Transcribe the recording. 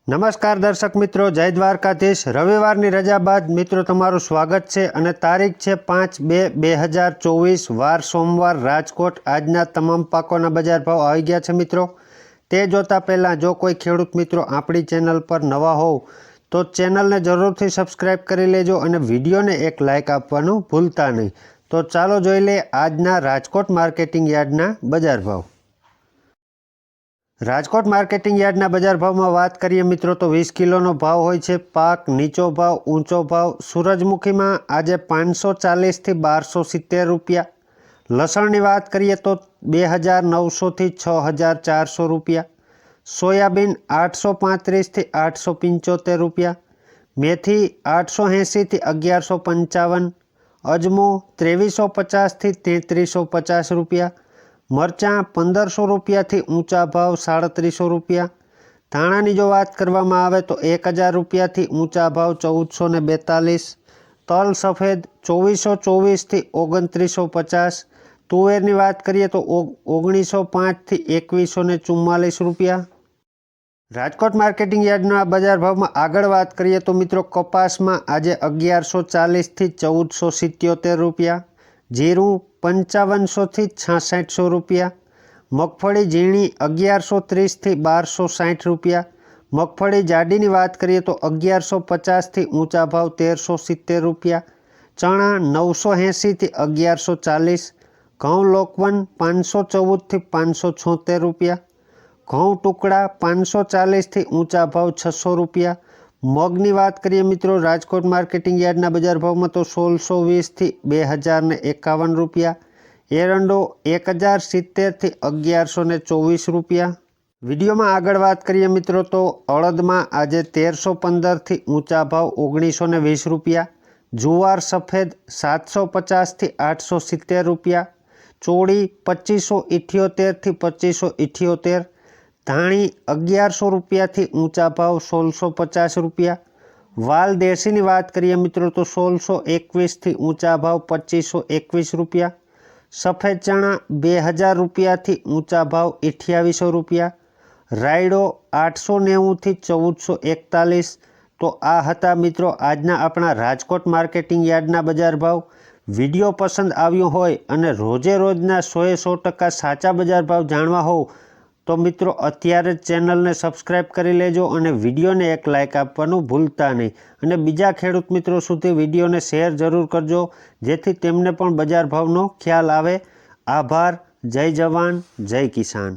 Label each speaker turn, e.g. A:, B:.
A: નમસ્કાર દર્શક મિત્રો, જય દ્વારકાધીશ। રવિવારની રજા બાદ મિત્રો તમારું સ્વાગત છે અને તારીખ છે 5/2/2024 વાર સોમવાર। રાજકોટ આજના તમામ પાકોના બજાર ભાવ આવી ગયા છે મિત્રો। તે જોતા પહેલાં જો કોઈ ખેડૂત મિત્રો આપણી ચેનલ પર નવા હોવ તો ચેનલને જરૂરથી સબસ્ક્રાઈબ કરી લેજો અને વિડીયોને એક લાઇક આપવાનું ભૂલતા નહીં। તો ચાલો જોઈ લે આજના રાજકોટ માર્કેટિંગ યાર્ડના બજાર ભાવ। રાજકોટ માર્કેટિંગ યાર્ડના બજાર ભાવમાં વાત કરીએ મિત્રો તો 20 કિલોનો ભાવ હોય છે। પાક નીચો ભાવ ઊંચો ભાવ સૂરજમુખીમાં આજે 540 થી 1270 રૂપિયા। લસણની વાત કરીએ તો 2900 થી 6400 રૂપિયા। સોયાબીન 835 થી 875 રૂપિયા। મેથી 880 થી 1155। અજમો 2350 થી 3350 રૂપિયા। મરચાં 1500 રૂપિયાથી ઊંચા ભાવ 3700 રૂપિયા। ધાણાની જો વાત કરવામાં આવે તો 1000 રૂપિયાથી ઊંચા ભાવ 1442। તલ સફેદ 2424 થી 2950। તુવેરની વાત કરીએ તો 1905 થી 2144 રૂપિયા। રાજકોટ માર્કેટિંગ યાર્ડના બજાર ભાવમાં આગળ વાત કરીએ તો મિત્રો કપાસમાં આજે 1140 થી 1477 રૂપિયા। જીરું 5500 થી 6600 રૂપિયા। મગફળી ઝીણી 1130 થી 1260 રૂપિયા। મગફળી જાડીની વાત કરીએ તો 1150 થી ઊંચા ભાવ 1370 રૂપિયા। ચણા 980 થી 1140। ઘઉં લોકવન 514 થી 576 રૂપિયા। ઘઉં ટુકડા 540 થી ઊંચા ભાવ 600 રૂપિયા। મગની વાત કરીએ મિત્રો રાજકોટ માર્કેટિંગ યાર્ડના બજાર ભાવમાં તો 1620 થી 2051 રૂપિયા। એરંડો 1070 થી 1124 રૂપિયા। વિડીયોમાં આગળ વાત કરીએ મિત્રો તો અડદમાં આજે 1315 થી ઊંચા ભાવ 1920 રૂપિયા। જુવાર સફેદ 750 થી 870 રૂપિયા। ચોળી 2578 થી 2578। ધાણી 1100 રૂપિયાથી ઊંચા ભાવ 1650 રૂપિયા। વાલ દેશીની વાત કરીએ મિત્રો તો 1621 થી ઊંચા ભાવ 2521 રૂપિયા। સફેદ ચણા 2000 રૂપિયાથી ઊંચા ભાવ 2800 રૂપિયા। રાયડો 890 થી 1441। તો આ હતા મિત્રો આજના આપણા રાજકોટ માર્કેટિંગ યાર્ડના બજાર ભાવ। વિડીયો પસંદ આવ્યો હોય અને રોજે રોજના 100% સાચા બજાર ભાવ જાણવા હોવ તો મિત્રો અત્યારે જ ચેનલને સબસ્ક્રાઈબ કરી લેજો અને વિડીયોને એક લાઇક આપવાનું ભૂલતા નહીં અને બીજા ખેડૂત મિત્રો સુધી વિડીયોને શેર જરૂર કરજો જેથી તેમને પણ બજાર ભાવનો ખ્યાલ આવે। આભાર। જય જવાન જય કિસાન।